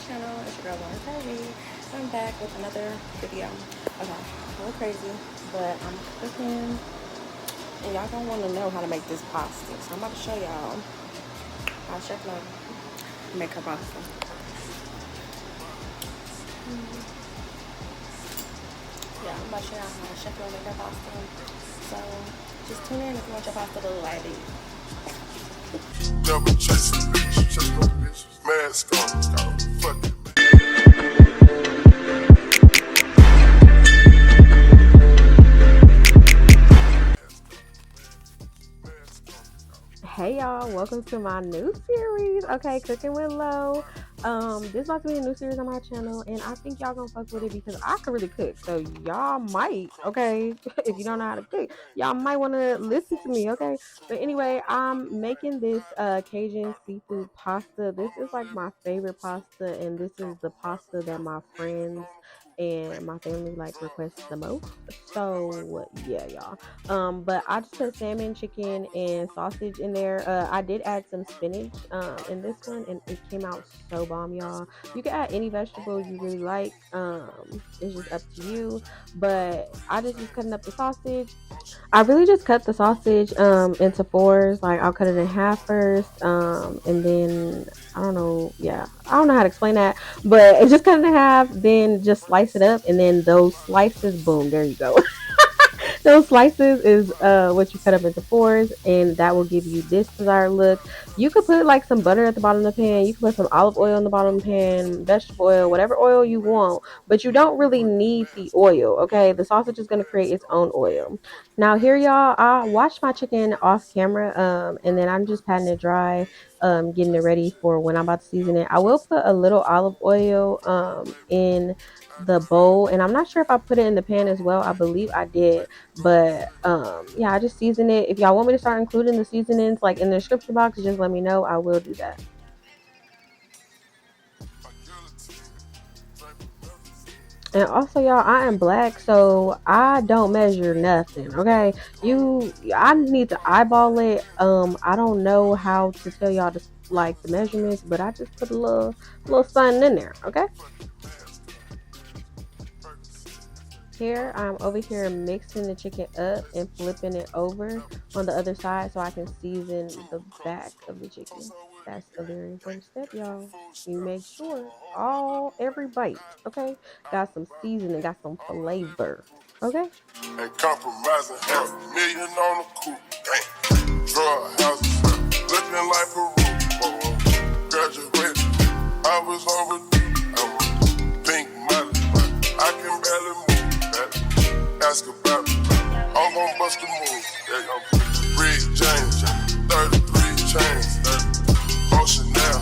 channel. It's your girl Lauren Tyree. I'm back with another video. Okay, a little crazy, but I'm cooking, and y'all don't want to know how to make this pasta. So I'm about to show y'all how Chef Lo make her pasta. Yeah, I'm about to show y'all how Chef Lo make her pasta. So just tune in if you want your pasta to look like this. Never chasing bitch, chase no bitch. Mask on, fuck it. Hey y'all, welcome to my new series. Okay, Cooking with Lo. This about to be a new series on my channel, and I think y'all gonna fuck with it because I can really cook. So y'all might, okay, if you don't know how to cook, y'all might want to listen to me, okay? But anyway, I'm making this Cajun seafood pasta. This is like my favorite pasta, and this is the pasta that my friends and my family like request the most. So yeah, y'all. But I just put salmon, chicken, and sausage in there. I did add some spinach in this one, and it came out so bomb, y'all. You can add any vegetable you really like. It's just up to you. But I just was cutting up the sausage. I really just cut the sausage into fours. Like I'll cut it in half first, and then I don't know. Yeah, I don't know how to explain that, but just cut it in half, then just slice it up, and then those slices, boom, there you go. Those slices is what you cut up into fours, and that will give you this desired look. You could put like some butter at the bottom of the pan. You can put some olive oil in the bottom of the pan, vegetable oil, whatever oil you want, but you don't really need the oil, okay? The sausage is going to create its own oil. Now here, y'all, I washed my chicken off camera, and then I'm just patting it dry, getting it ready for when I'm about to season it. I will put a little olive oil in the bowl, and I'm not sure if I put it in the pan as well. I believe I did, but yeah, I just season it. If y'all want me to start including the seasonings like in the description box, just let me know. I will do that. And also, y'all, I am black, so I don't measure nothing, okay? I need to eyeball it. I don't know how to tell y'all like the measurements, but I just put a little something in there, okay? Here, I'm over here mixing the chicken up and flipping it over on the other side so I can season the back of the chicken. That's a very important step, y'all. You make sure every bite, okay, got some seasoning, got some flavor, okay? Ain't compromising, half a million on the coupe. Damn, drug houses, looking like Peru. Graduated, I was overdue. I was pink money, I can barely move. Ask about me, I'm gon' bust a move. Yeah, I'm Rick James, 33 chains, Ocean now,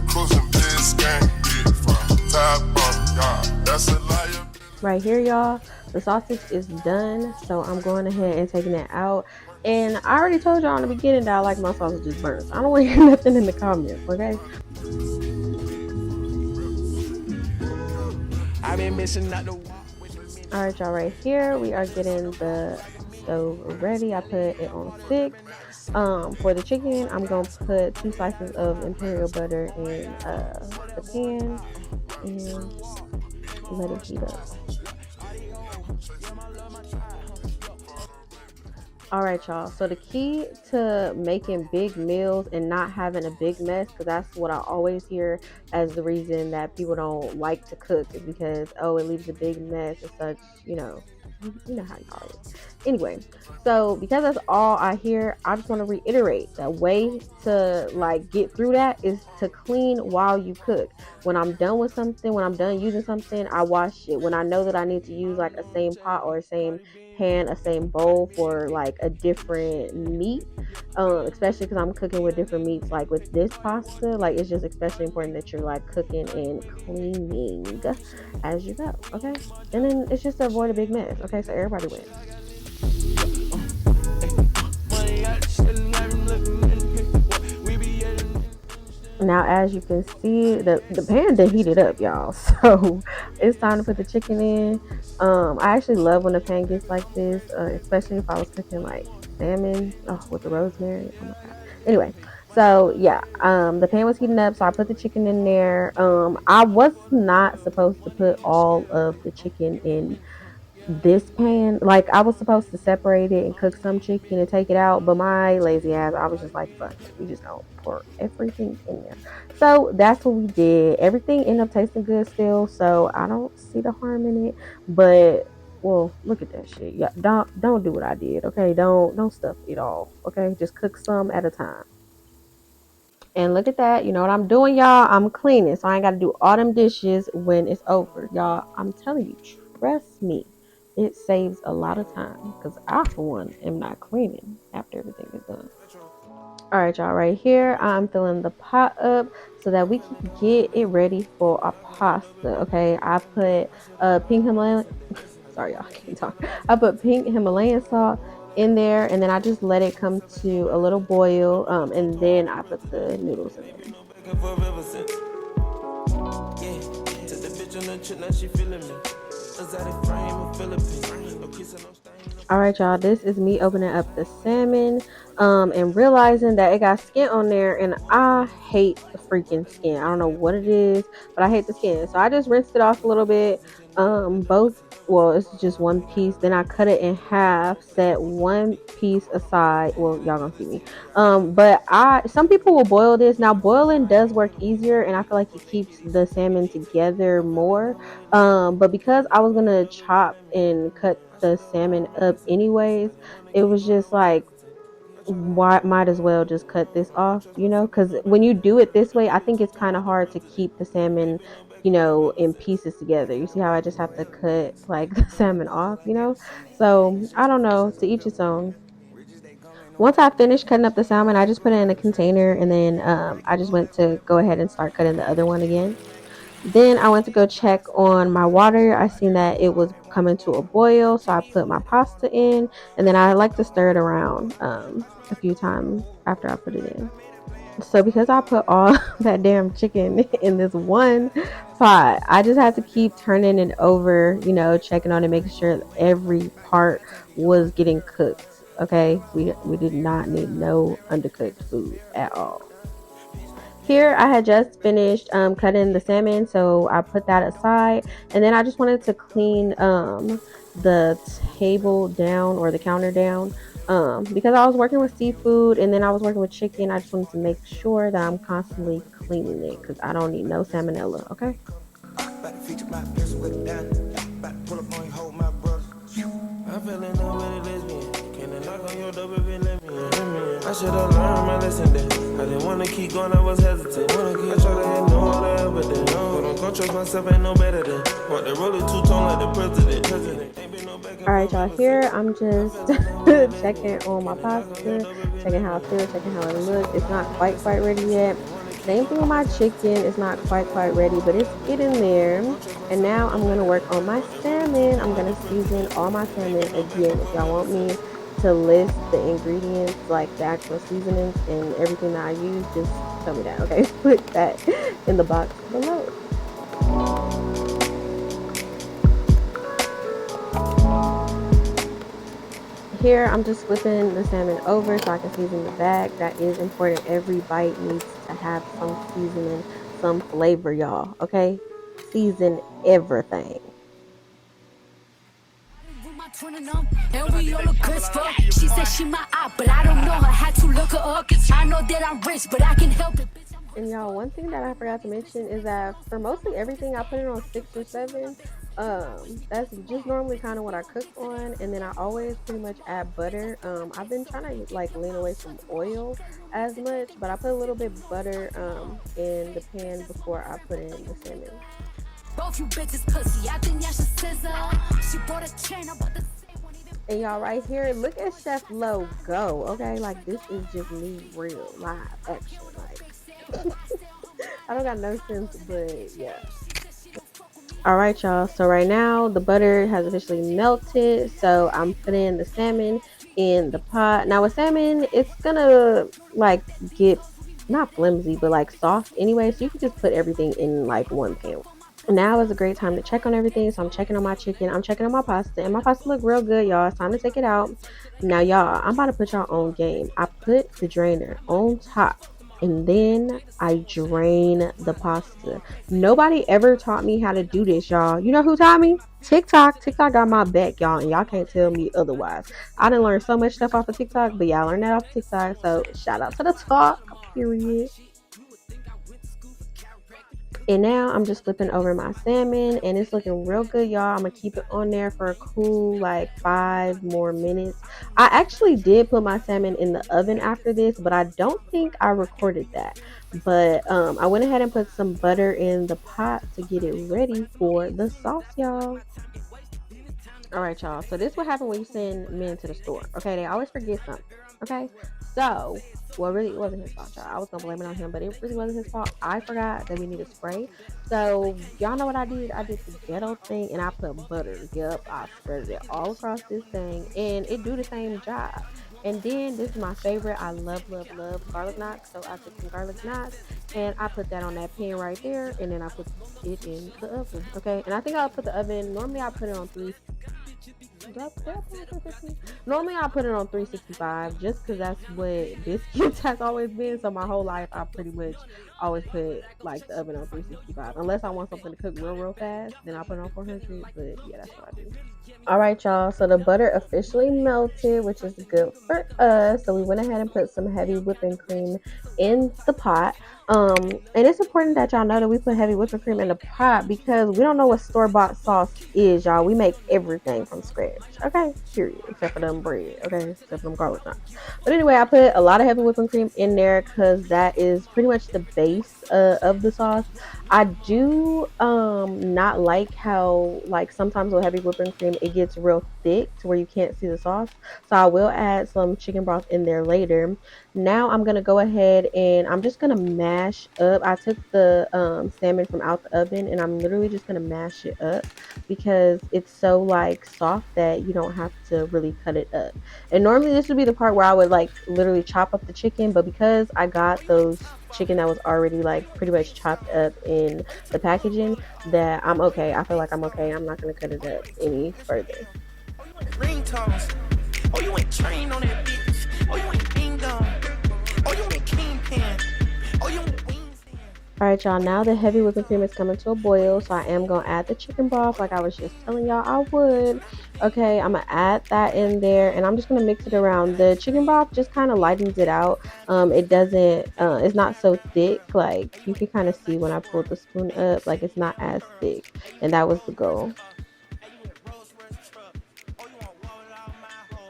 cruising Biscayne, big fry, top on, God, that's a liar. Right here, y'all, the sausage is done, so I'm going ahead and taking it out. And I already told y'all in the beginning that I like my sausages burnt. So I don't want to hear nothing in the comments, okay? I've been missing out the. All right, y'all, right here we are getting the stove ready. I put it on 6. For the chicken, I'm gonna put 2 slices of imperial butter in the pan and let it heat up. All right, y'all, so the key to making big meals and not having a big mess, because that's what I always hear as the reason that people don't like to cook, is because, oh, it leaves a big mess and such, you know how you call it. Anyway, so because that's all I hear, I just want to reiterate that way to like get through that is to clean while you cook. When I'm done with something, when I'm done using something, I wash it. When I know that I need to use like a same pot or a same pan, a same bowl for like a different meat, especially because I'm cooking with different meats, like with this pasta, like it's just especially important that you're like cooking and cleaning as you go, okay? And then it's just to avoid a big mess, okay? So everybody wins. Now, as you can see, the pan done heated up, y'all. So it's time to put the chicken in. I actually love when the pan gets like this, especially if I was cooking like salmon with the rosemary. Oh my god. Anyway, So yeah, the pan was heating up, so I put the chicken in there. I was not supposed to put all of the chicken in this pan. Like I was supposed to separate it and cook some chicken and take it out, but my lazy ass, I was just like, fuck it, we just gonna pour everything in there. So that's what we did. Everything ended up tasting good still, so I don't see the harm in it. But well, look at that shit. Yeah, don't do what I did, okay? Don't stuff it all, okay? Just cook some at a time. And look at that. You know what I'm doing, y'all? I'm cleaning. So I ain't got to do all them dishes when it's over. Y'all, I'm telling you, trust me. It saves a lot of time. Because I, for one, am not cleaning after everything is done. All right, y'all. Right here, I'm filling the pot up so that we can get it ready for our pasta. Okay. I put pink Himalayan. Sorry, y'all. I can't talk. I put pink Himalayan salt in there, and then I just let it come to a little boil, and then I put the noodles in there. All right, y'all, this is me opening up the salmon and realizing that it got skin on there, and I hate the freaking skin. I don't know what it is, but I hate the skin. So I just rinsed it off a little bit. Both, well, it's just one piece. Then I cut it in half, set one piece aside. Well, y'all gonna see me. But some people will boil this. Now boiling does work easier, and I feel like it keeps the salmon together more. But because I was gonna chop and cut the salmon up anyways, it was just like, why might as well just cut this off, because when you do it this way, I think it's kind of hard to keep the salmon, in pieces together. You see how I just have to cut like the salmon off, so I don't know, to each its own. Once I finished cutting up the salmon, I just put it in a container, and then I just went to go ahead and start cutting the other one again. Then I went to go check on my water. I seen that it was coming to a boil, so I put my pasta in, and then I like to stir it around a few times after I put it in. So because I put all that damn chicken in this one pot, I just had to keep turning it over, checking on it, making sure every part was getting cooked. Okay, we did not need no undercooked food at all. Here I had just finished cutting the salmon, so I put that aside, and then I just wanted to clean the table down, or the counter down, because I was working with seafood and then I was working with chicken. I just wanted to make sure that I'm constantly cleaning it because I don't need no salmonella. Okay. I should have learned my lesson then. I didn't want to keep going, I was hesitant. I try to hit no other evidence. But don't go trust myself, ain't no better than. Want the roller two-tone like the president. Alright, y'all, here I'm just checking on my pasta, checking how it feels, checking how it looks. It's not quite ready yet. Same thing with my chicken. It's not quite ready, but it's getting there. And now I'm going to work on my salmon. I'm going to season all my salmon again. If y'all want me to list the ingredients, like the actual seasonings and everything that I use, just tell me that, okay? Put that in the box below. Here I'm just flipping the salmon over so I can season the bag. That is important. Every bite needs to have some seasoning, some flavor, y'all, okay? Season everything. And we all look good as fuck. She said she my eye, but I don't know her. Had to look her up. I know that I'm rich, but I can help it. And y'all, one thing that I forgot to mention is that for mostly everything I put it on 6 or 7. That's just normally kind of what I cook on, and then I always pretty much add butter. I've been trying to like lean away from oil as much, but I put a little bit butter in the pan before I put in the salmon. Both you bitches pussy. I think y'all should scissor. She bought a chain about the same one. And y'all right here, look at Chef Lo go. Okay, like this is just me real live action. Like I don't got no sense, but yeah. All right, y'all. So right now the butter has officially melted. So I'm putting the salmon in the pot. Now with salmon, it's gonna like get not flimsy, but like soft anyway. So you can just put everything in like one pan. Now is a great time to check on everything. So I'm checking on my chicken, I'm checking on my pasta, and my pasta look real good, y'all. It's time to take it out. Now y'all, I'm about to put y'all on game. I put the drainer on top and then I drain the pasta. Nobody ever taught me how to do this, y'all. You know who taught me? TikTok. TikTok got my back, y'all, and y'all can't tell me otherwise. I didn't learn so much stuff off of TikTok, but y'all learned that off of TikTok. So shout out to the talk, period. And now I'm just flipping over my salmon, and it's looking real good, y'all. I'm gonna keep it on there for a cool like 5 more minutes. I actually did put my salmon in the oven after this, but I don't think I recorded that. But I went ahead and put some butter in the pot to get it ready for the sauce, y'all. All right, y'all. So this what happened when you send men to the store. Okay, they always forget something. Okay, so well, really, it wasn't his fault, y'all. I was gonna blame it on him, but it really wasn't his fault. I forgot that we needed spray. So y'all know what I did? I did the ghetto thing, and I put butter. Yup, I spread it all across this thing, and it do the same job. And then this is my favorite. I love, love, love garlic knots. So I took some garlic knots and I put that on that pan right there, and then I put it in the oven. Okay, and I think I'll put the oven. Normally I put it on 3. Normally I put it on 365 just because that's what biscuits has always been. So my whole life I pretty much always put like the oven on 365. Unless I want something to cook real fast, then I put it on 400. But yeah, that's what I do. All right, y'all. So the butter officially melted, which is good for us. So we went ahead and put some heavy whipping cream in the pot. And it's important that y'all know that we put heavy whipping cream in the pot because we don't know what store-bought sauce is, y'all. We make everything from scratch. Okay, period. Except for them bread. Okay, except for them garlic knots. But anyway, I put a lot of heavy whipping cream in there because that is pretty much the base of the sauce. I do not like how like sometimes with heavy whipping cream it gets real thick to where you can't see the sauce. So I will add some chicken broth in there later. Now I'm gonna go ahead and I'm just gonna mash up. I took the salmon from out the oven and I'm literally just gonna mash it up because it's so like soft that you don't have to really cut it up. And normally this would be the part where I would like literally chop up the chicken, but because I got those chicken that was already like pretty much chopped up in the packaging, that I'm okay. I feel like I'm okay. I'm not gonna cut it up any further. Ringtones. Oh, you ain't trained on that bitch. Oh, you ain't bingo. Oh, you ain't kingpin. Oh, you ain't wings. All right, y'all. Now the heavy whipping cream is coming to a boil, so I am gonna add the chicken broth, like I was just telling y'all I would. Okay, I'm gonna add that in there, and I'm just gonna mix it around. The chicken broth just kind of lightens it out. It doesn't. It's not so thick. Like you can kind of see when I pulled the spoon up, like it's not as thick, and that was the goal.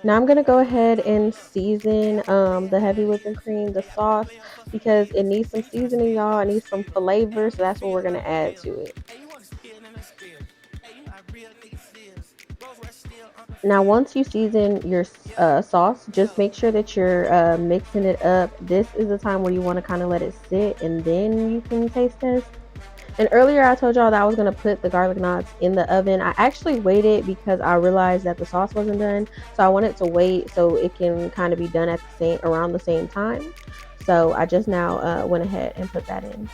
Now I'm gonna go ahead and season the heavy whipping cream, the sauce, because it needs some seasoning, y'all. It needs some flavor, so that's what we're gonna add to it. Now, once you season your sauce, just make sure that you're mixing it up. This is the time where you want to kind of let it sit, and then you can taste test. And earlier I told y'all that I was going to put the garlic knots in the oven. I actually waited because I realized that the sauce wasn't done. So I wanted to wait so it can kind of be done at around the same time. So I just now went ahead and put that in.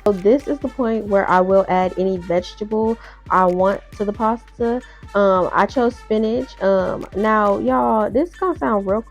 So this is the point where I will add any vegetable I want to the pasta. I chose spinach. Now y'all, this is gonna sound real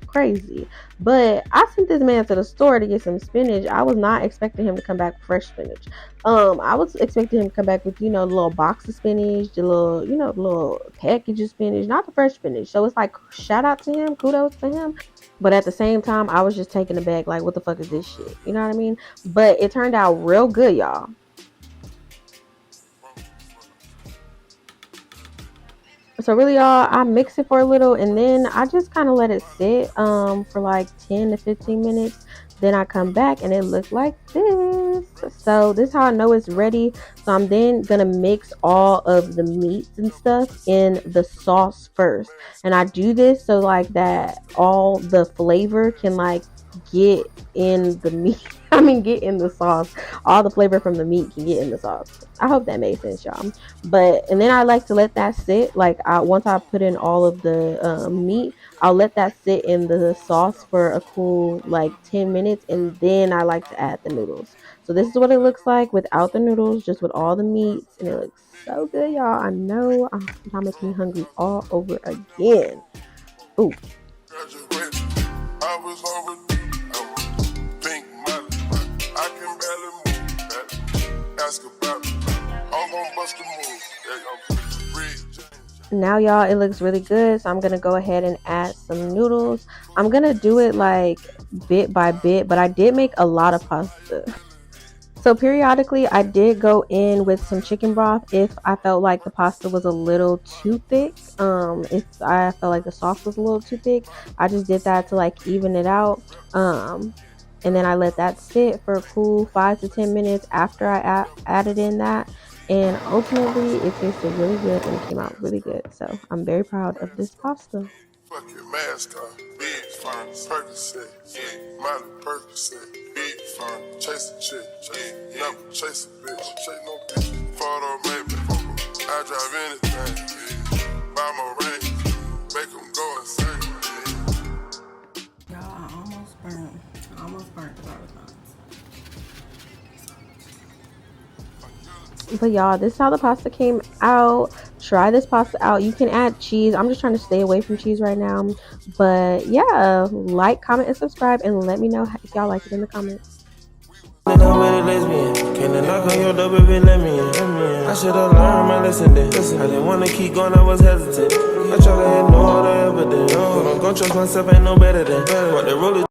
crazy, but I sent this man to the store to get some spinach. I was not expecting him to come back with fresh spinach. I was expecting him to come back with, you know, the little box of spinach, the little, you know, the little package of spinach, not the fresh spinach. So it's like, shout out to him, kudos to him. But at the same time, I was just taken aback, like, what the fuck is this shit? You know what I mean? But it turned out real good, y'all. So really, y'all, I mix it for a little, and then I just kind of let it sit for like 10 to 15 minutes. Then I come back, and it looked like this. So this is how I know it's ready. So I'm then gonna mix all of the meats and stuff in the sauce first, and I do this so like that all the flavor can like get in the meat. I mean, get in the sauce. All the flavor from the meat can get in the sauce. I hope that made sense, y'all. But and then I like to let that sit. Like once I put in all of the meat, I'll let that sit in the sauce for a cool like 10 minutes, and then I like to add the noodles. So this is what it looks like without the noodles, just with all the meats, and it looks so good, y'all. I know y'all making me hungry all over again. Ooh. I was overdue. I was what's the move? Yeah, y'all read. Now y'all, it looks really good, so I'm gonna go ahead and add some noodles. I'm gonna do it like bit by bit, but I did make a lot of pasta. So periodically I did go in with some chicken broth if I felt like the pasta was a little too thick. If I felt like the sauce was a little too thick, I just did that to like even it out. And then I let that sit for a cool 5 to 10 minutes after I added in that. And ultimately it tasted really good and it came out really good. So I'm very proud of this pasta. Fuck your mask on, big farm, Percocet, yeah, Miley Percocet, big farm, chase a chick, yeah, never chase a bitch, chase no bitch, photo made me, I drive anything, yeah, buy my range, make them go insane, yeah. Y'all, I almost burnt the garlic knots. But y'all, this is how the pasta came out. Try this pasta out. You can add cheese. I'm just trying to stay away from cheese right now. But yeah, like, comment, and subscribe, and let me know if y'all like it in the comments. Can I knock on your door, baby, let me in. I should have learned my lesson then. I didn't want to keep going, I was hesitant. I try to ignore all the evidence. But I'm gon' trust myself, ain't no better than. What the rule is